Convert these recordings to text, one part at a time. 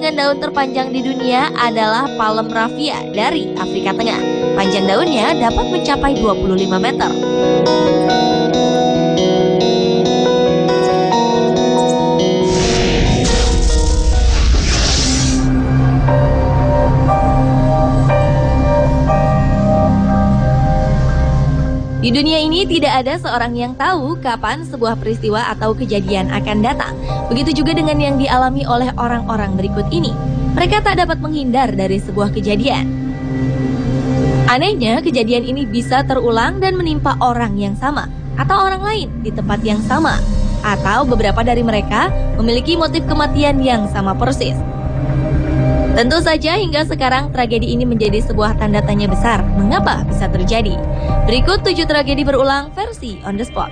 dengan daun terpanjang di dunia adalah Palem raffia dari Afrika Tengah. Panjang daunnya dapat mencapai 25 meter. Di dunia ini tidak ada seorang yang tahu kapan sebuah peristiwa atau kejadian akan datang. Begitu juga dengan yang dialami oleh orang-orang berikut ini. Mereka tak dapat menghindar dari sebuah kejadian. Anehnya, kejadian ini bisa terulang dan menimpa orang yang sama atau orang lain di tempat yang sama. Atau beberapa dari mereka memiliki motif kematian yang sama persis. Tentu saja hingga sekarang tragedi ini menjadi sebuah tanda tanya besar mengapa bisa terjadi. Berikut 7 tragedi berulang versi On The Spot.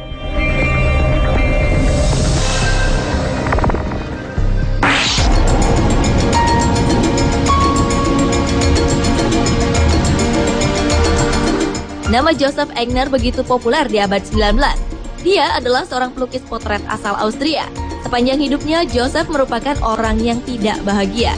Nama Joseph Aigner begitu populer di abad 19. Dia adalah seorang pelukis potret asal Austria. Sepanjang hidupnya, Joseph merupakan orang yang tidak bahagia.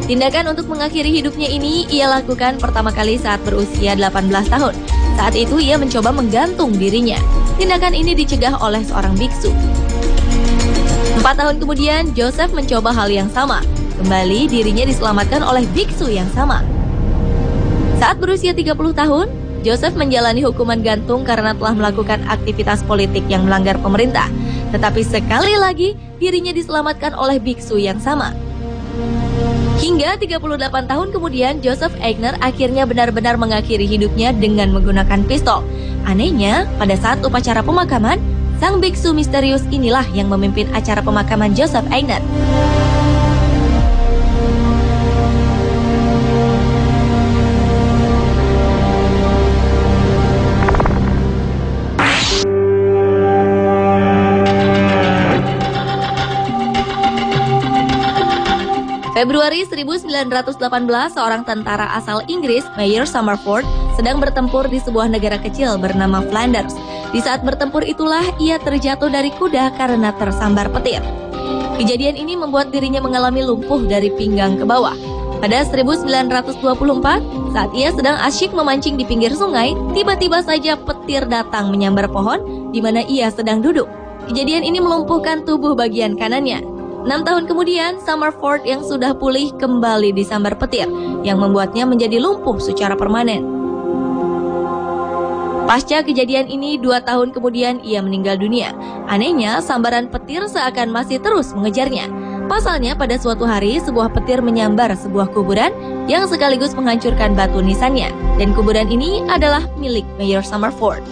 Tindakan untuk mengakhiri hidupnya ini ia lakukan pertama kali saat berusia 18 tahun. Saat itu ia mencoba menggantung dirinya. Tindakan ini dicegah oleh seorang biksu. 4 tahun kemudian, Joseph mencoba hal yang sama. Kembali dirinya diselamatkan oleh biksu yang sama. Saat berusia 30 tahun, Joseph menjalani hukuman gantung karena telah melakukan aktivitas politik yang melanggar pemerintah. Tetapi sekali lagi, dirinya diselamatkan oleh biksu yang sama. Hingga 38 tahun kemudian, Joseph Aigner akhirnya benar-benar mengakhiri hidupnya dengan menggunakan pistol. Anehnya, pada saat upacara pemakaman, sang biksu misterius inilah yang memimpin acara pemakaman Joseph Aigner. Februari 1918, seorang tentara asal Inggris, Mayor Somerford, sedang bertempur di sebuah negara kecil bernama Flanders. Di saat bertempur itulah ia terjatuh dari kuda karena tersambar petir. Kejadian ini membuat dirinya mengalami lumpuh dari pinggang ke bawah. Pada 1924, saat ia sedang asyik memancing di pinggir sungai, tiba-tiba saja petir datang menyambar pohon di mana ia sedang duduk. Kejadian ini melumpuhkan tubuh bagian kanannya. 6 tahun kemudian, Somerford yang sudah pulih kembali disambar petir, yang membuatnya menjadi lumpuh secara permanen. Pasca kejadian ini, 2 tahun kemudian ia meninggal dunia. Anehnya, sambaran petir seakan masih terus mengejarnya. Pasalnya, pada suatu hari, sebuah petir menyambar sebuah kuburan yang sekaligus menghancurkan batu nisannya. Dan kuburan ini adalah milik Mayor Somerford.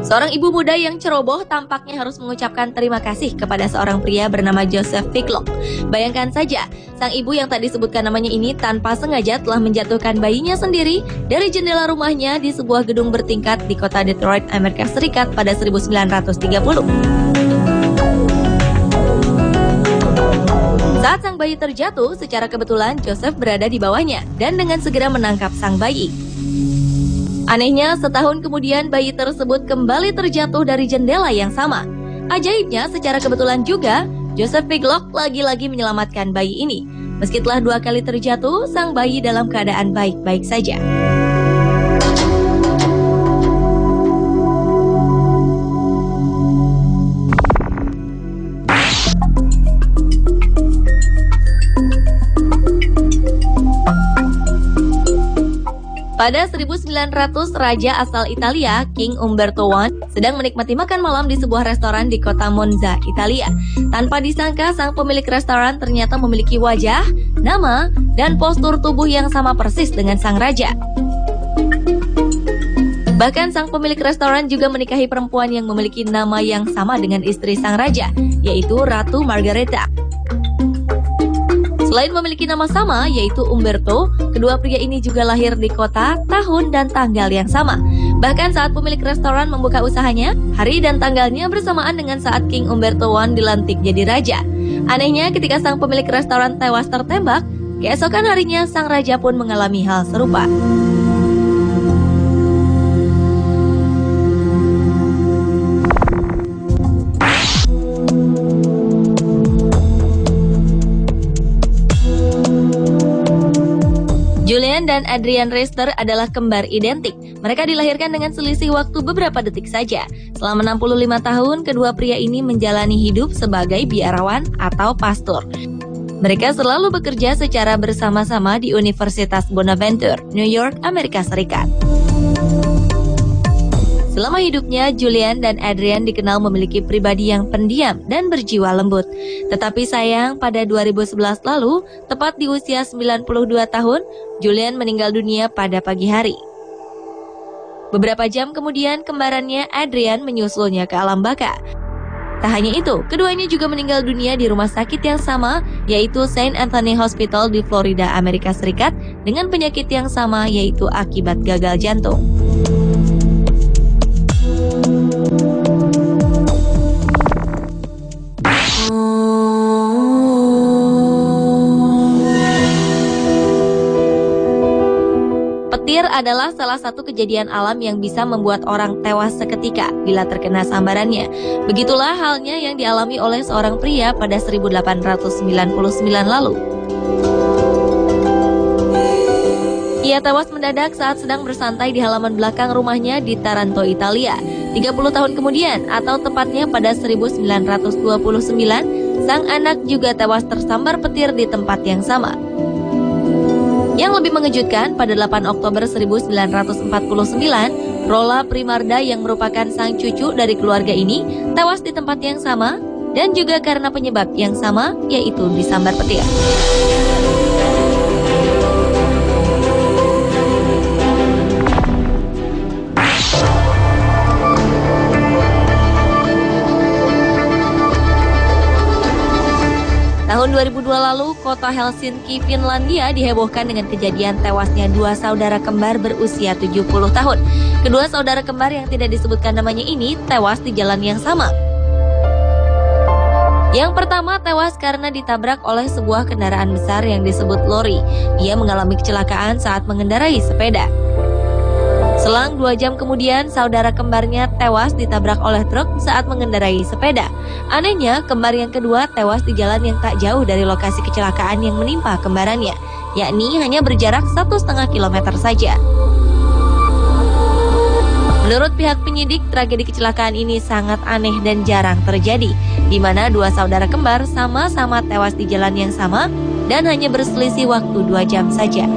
Seorang ibu muda yang ceroboh tampaknya harus mengucapkan terima kasih kepada seorang pria bernama Joseph Figlok. Bayangkan saja, sang ibu yang tak disebutkan namanya ini tanpa sengaja telah menjatuhkan bayinya sendiri dari jendela rumahnya di sebuah gedung bertingkat di kota Detroit, Amerika Serikat pada 1930. Saat sang bayi terjatuh, secara kebetulan Joseph berada di bawahnya dan dengan segera menangkap sang bayi. Anehnya, setahun kemudian bayi tersebut kembali terjatuh dari jendela yang sama. Ajaibnya, secara kebetulan juga, Joseph Figlok lagi-lagi menyelamatkan bayi ini. Meski telah 2 kali terjatuh, sang bayi dalam keadaan baik-baik saja. Pada 1900, raja asal Italia, King Umberto I, sedang menikmati makan malam di sebuah restoran di kota Monza, Italia. Tanpa disangka, sang pemilik restoran ternyata memiliki wajah, nama, dan postur tubuh yang sama persis dengan sang raja. Bahkan sang pemilik restoran juga menikahi perempuan yang memiliki nama yang sama dengan istri sang raja, yaitu Ratu Margareta. Selain memiliki nama sama, yaitu Umberto, kedua pria ini juga lahir di kota, tahun, dan tanggal yang sama. Bahkan saat pemilik restoran membuka usahanya, hari dan tanggalnya bersamaan dengan saat King Umberto I dilantik jadi raja. Anehnya, ketika sang pemilik restoran tewas tertembak, keesokan harinya sang raja pun mengalami hal serupa. Julian dan Adrian Reister adalah kembar identik. Mereka dilahirkan dengan selisih waktu beberapa detik saja. Selama 65 tahun, kedua pria ini menjalani hidup sebagai biarawan atau pastor. Mereka selalu bekerja secara bersama-sama di Universitas Bonaventure, New York, Amerika Serikat. Selama hidupnya, Julian dan Adrian dikenal memiliki pribadi yang pendiam dan berjiwa lembut. Tetapi sayang, pada 2011 lalu, tepat di usia 92 tahun, Julian meninggal dunia pada pagi hari. Beberapa jam kemudian, kembarannya Adrian menyusulnya ke alam baka. Tak hanya itu, keduanya juga meninggal dunia di rumah sakit yang sama, yaitu Saint Anthony Hospital di Florida, Amerika Serikat, dengan penyakit yang sama, yaitu akibat gagal jantung. Petir adalah salah satu kejadian alam yang bisa membuat orang tewas seketika bila terkena sambarannya. Begitulah halnya yang dialami oleh seorang pria pada 1899 lalu. Ia tewas mendadak saat sedang bersantai di halaman belakang rumahnya di Taranto, Italia. 30 tahun kemudian, atau tepatnya pada 1929, sang anak juga tewas tersambar petir di tempat yang sama. Yang lebih mengejutkan, pada 8 Oktober 1949, Rolla Primarda yang merupakan sang cucu dari keluarga ini tewas di tempat yang sama dan juga karena penyebab yang sama, yaitu disambar petir. Tahun 2002 lalu, kota Helsinki, Finlandia dihebohkan dengan kejadian tewasnya dua saudara kembar berusia 70 tahun. Kedua saudara kembar yang tidak disebutkan namanya ini tewas di jalan yang sama. Yang pertama tewas karena ditabrak oleh sebuah kendaraan besar yang disebut lori. Ia mengalami kecelakaan saat mengendarai sepeda. Selang 2 jam kemudian, saudara kembarnya tewas ditabrak oleh truk saat mengendarai sepeda. Anehnya, kembar yang kedua tewas di jalan yang tak jauh dari lokasi kecelakaan yang menimpa kembarannya, yakni hanya berjarak 1,5 kilometer saja. Menurut pihak penyidik, tragedi kecelakaan ini sangat aneh dan jarang terjadi, di mana dua saudara kembar sama-sama tewas di jalan yang sama dan hanya berselisih waktu 2 jam saja.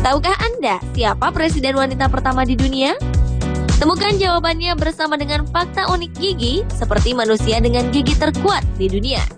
Tahukah Anda siapa presiden wanita pertama di dunia? Temukan jawabannya bersama dengan fakta unik gigi seperti manusia dengan gigi terkuat di dunia.